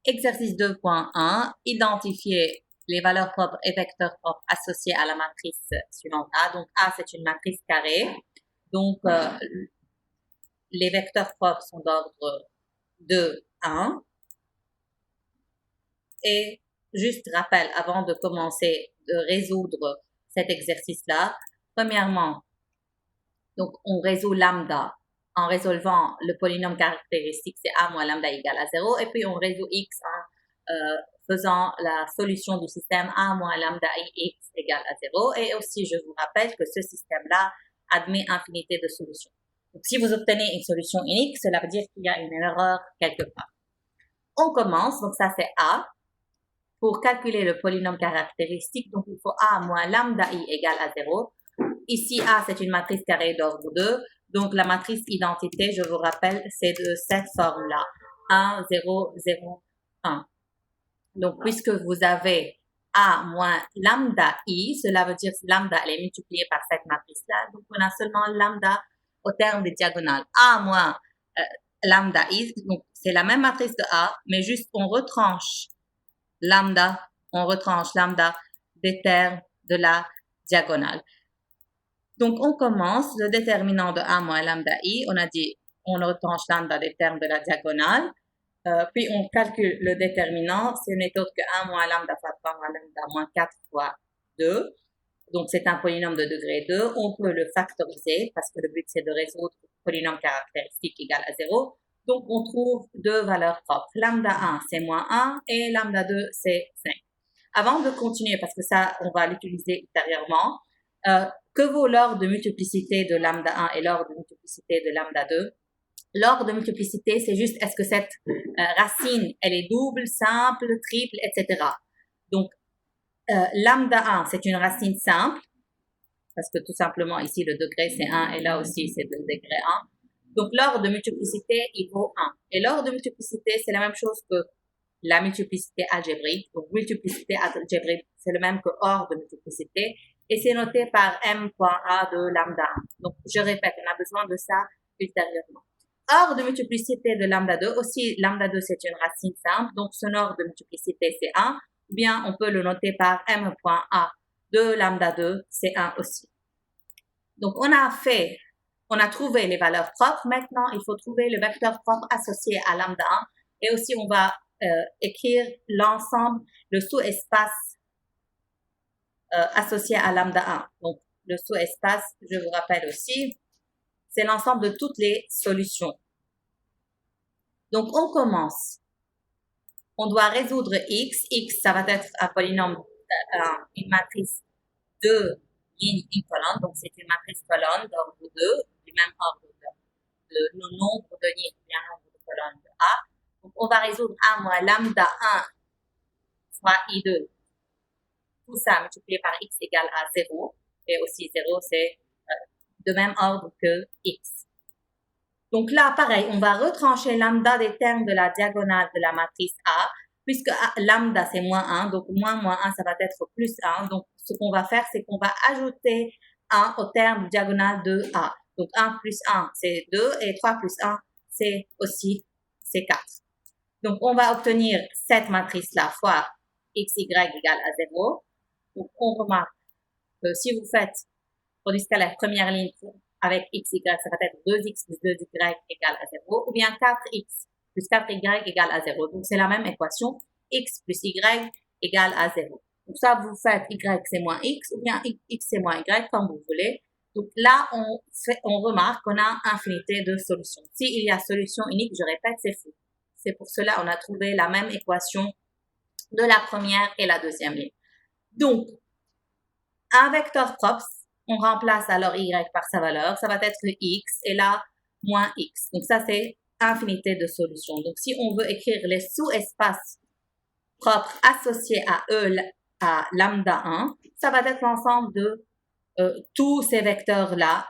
Exercice 2.1, identifier les valeurs propres et vecteurs propres associés à la matrice suivante A. Donc, A, c'est une matrice carrée. Donc, les vecteurs propres sont d'ordre 2, 1. Et juste rappel, avant de commencer de résoudre cet exercice-là, premièrement, donc on résout lambda en résolvant le polynôme caractéristique, c'est a moins lambda égale à 0, et puis on résout x en faisant la solution du système a moins lambda x égale à 0, et aussi je vous rappelle que ce système-là admet infinité de solutions. Donc si vous obtenez une solution unique, cela veut dire qu'il y a une erreur quelque part. On commence, donc ça c'est a. Pour calculer le polynôme caractéristique, donc il faut a moins lambda i égale à 0. Ici, A, c'est une matrice carrée d'ordre 2. Donc, la matrice identité, je vous rappelle, c'est de cette forme-là. 1, 0, 0, 1. Donc, puisque vous avez A moins lambda I, cela veut dire que lambda, elle est multipliée par cette matrice-là. Donc, on a seulement lambda au terme des diagonales. A moins lambda I, donc c'est la même matrice de A, mais juste on retranche lambda des termes de la diagonale. Donc, on commence le déterminant de A moins lambda I. On a dit, on retranche lambda des termes de la diagonale. Puis, on calcule le déterminant. Ce n'est autre que 1 moins lambda fois 3 moins lambda moins 4 fois 2. Donc, c'est un polynôme de degré 2. On peut le factoriser parce que le but, c'est de résoudre le polynôme caractéristique égal à 0. Donc, on trouve deux valeurs propres. Lambda 1, c'est moins 1 et lambda 2, c'est 5. Avant de continuer, parce que ça, on va l'utiliser ultérieurement, que vaut l'ordre de multiplicité de lambda 1 et l'ordre de multiplicité de lambda 2? L'ordre de multiplicité, c'est juste est-ce que cette racine, elle est double, simple, triple, etc. Donc, lambda 1, c'est une racine simple, parce que tout simplement, ici, le degré, c'est 1, et là aussi, c'est le degré 1. Donc, l'ordre de multiplicité, il vaut 1. Et l'ordre de multiplicité, c'est la même chose que la multiplicité algébrique. Donc, multiplicité algébrique, c'est le même que ordre de multiplicité. Et c'est noté par m.a de lambda 1. Donc, je répète, on a besoin de ça ultérieurement. Ordre de multiplicité de lambda 2, aussi, lambda 2, c'est une racine simple. Donc, son ordre de multiplicité, c'est 1. Ou bien, on peut le noter par m.a de lambda 2, c'est 1 aussi. Donc, on a trouvé les valeurs propres. Maintenant, il faut trouver le vecteur propre associé à lambda 1. Et aussi, on va écrire l'ensemble, le sous-espace associé à lambda 1. Donc, le sous-espace, je vous rappelle aussi, c'est l'ensemble de toutes les solutions. Donc, on commence. On doit résoudre x. X, ça va être un polynôme, une matrice de lignes, une colonne. Donc, c'est une matrice colonne d'ordre 2, du même ordre de nos nombres de lignes, bien nombre de colonnes de A. Donc, on va résoudre A moins lambda 1 fois I2. Tout ça multiplié par x égale à 0. Et aussi 0, c'est de même ordre que x. Donc là, pareil, on va retrancher lambda des termes de la diagonale de la matrice A, puisque lambda, c'est moins 1. Donc, moins 1, ça va être plus 1. Donc, ce qu'on va faire, c'est qu'on va ajouter 1 au terme diagonale de A. Donc, 1 plus 1, c'est 2. Et 3 plus 1, c'est aussi, c'est 4. Donc, on va obtenir cette matrice-là fois xy égale à 0. Donc, on remarque que si vous faites produit scalaire première ligne avec x, y, ça va être 2x plus 2y égale à 0, ou bien 4x plus 4y égale à 0. Donc, c'est la même équation, x plus y égale à 0. Donc, ça, vous faites y, c'est moins x, ou bien x, c'est moins y, comme vous voulez. Donc, là, on remarque qu'on a infinité de solutions. S'il y a solution unique, je répète, c'est faux. C'est pour cela qu'on a trouvé la même équation de la première et la deuxième ligne. Donc, un vecteur propre, on remplace alors y par sa valeur, ça va être x, et là, moins x. Donc ça, c'est infinité de solutions. Donc si on veut écrire les sous-espaces propres associés à E, à lambda 1, ça va être l'ensemble de tous ces vecteurs-là.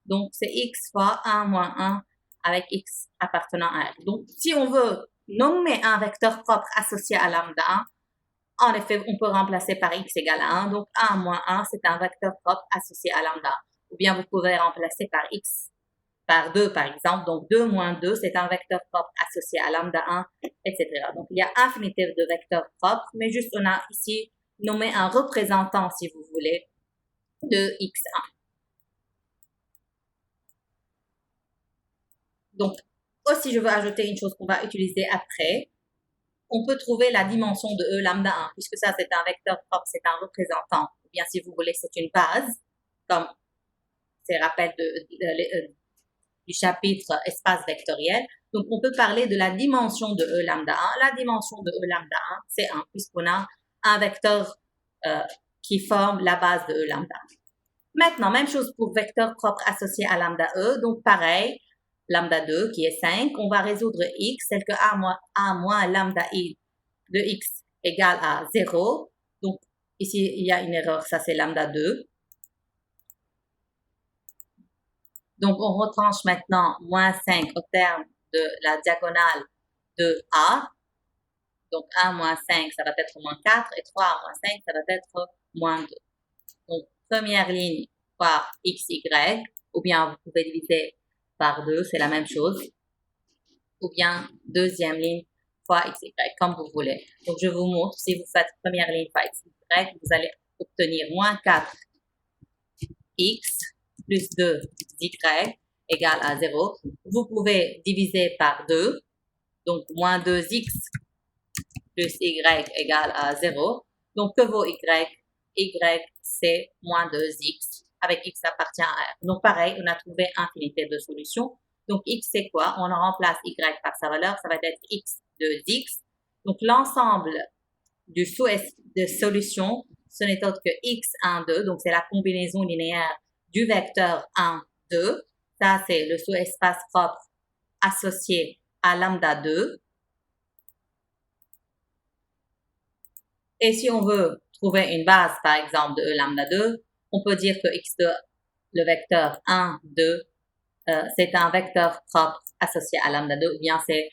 Donc c'est x fois 1 moins 1 avec x appartenant à R. Donc si on veut nommer un vecteur propre associé à lambda 1, en effet, on peut remplacer par x égale à 1. Donc, 1 moins 1, c'est un vecteur propre associé à lambda. Ou bien, vous pouvez remplacer par x par 2 par exemple. Donc 2 moins 2, c'est un vecteur propre associé à lambda 1, etc. Donc il y a infinité de vecteurs propres, mais juste on a ici nommé un représentant, si vous voulez, de x1. Donc aussi, je veux ajouter une chose qu'on va utiliser après. On peut trouver la dimension de E lambda 1, puisque ça c'est un vecteur propre, c'est un représentant, ou bien si vous voulez, c'est une base, comme ces rappels du chapitre espace vectoriel. Donc, on peut parler de la dimension de E lambda 1. La dimension de E lambda 1, c'est 1, puisqu'on a un vecteur qui forme la base de E lambda. Maintenant, même chose pour vecteur propre associé à lambda E. Donc, pareil, lambda 2 qui est 5, on va résoudre x, tel que a moins lambda i de x égale à 0. Donc, ici, il y a une erreur, ça c'est lambda 2. Donc, on retranche maintenant moins 5 au terme de la diagonale de A. Donc, 1 moins 5, ça va être moins 4. Et 3 moins 5, ça va être moins 2. Donc, première ligne fois xy, ou bien vous pouvez diviser par 2, c'est la même chose. Ou bien deuxième ligne fois xy, comme vous voulez. Donc, je vous montre, si vous faites première ligne fois xy, vous allez obtenir moins 4x plus 2y égale à 0. Vous pouvez diviser par 2, donc moins 2x plus y égale à 0. Donc, que vaut y? Y, c'est moins 2x, avec x appartient à r. Donc, pareil, on a trouvé infinité de solutions. Donc, x, c'est quoi? On remplace y par sa valeur, ça va être x de x. Donc, l'ensemble du sous-espace de solutions, ce n'est autre que x1, 2. Donc, c'est la combinaison linéaire du vecteur 1, 2. Ça, c'est le sous-espace propre associé à lambda 2. Et si on veut trouver une base, par exemple, de E lambda 2, on peut dire que x2, le vecteur 1, 2, c'est un vecteur propre associé à lambda 2, ou bien c'est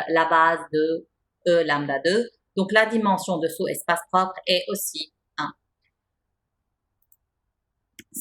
la base de E lambda 2. Donc, la dimension de sous-espace propre est aussi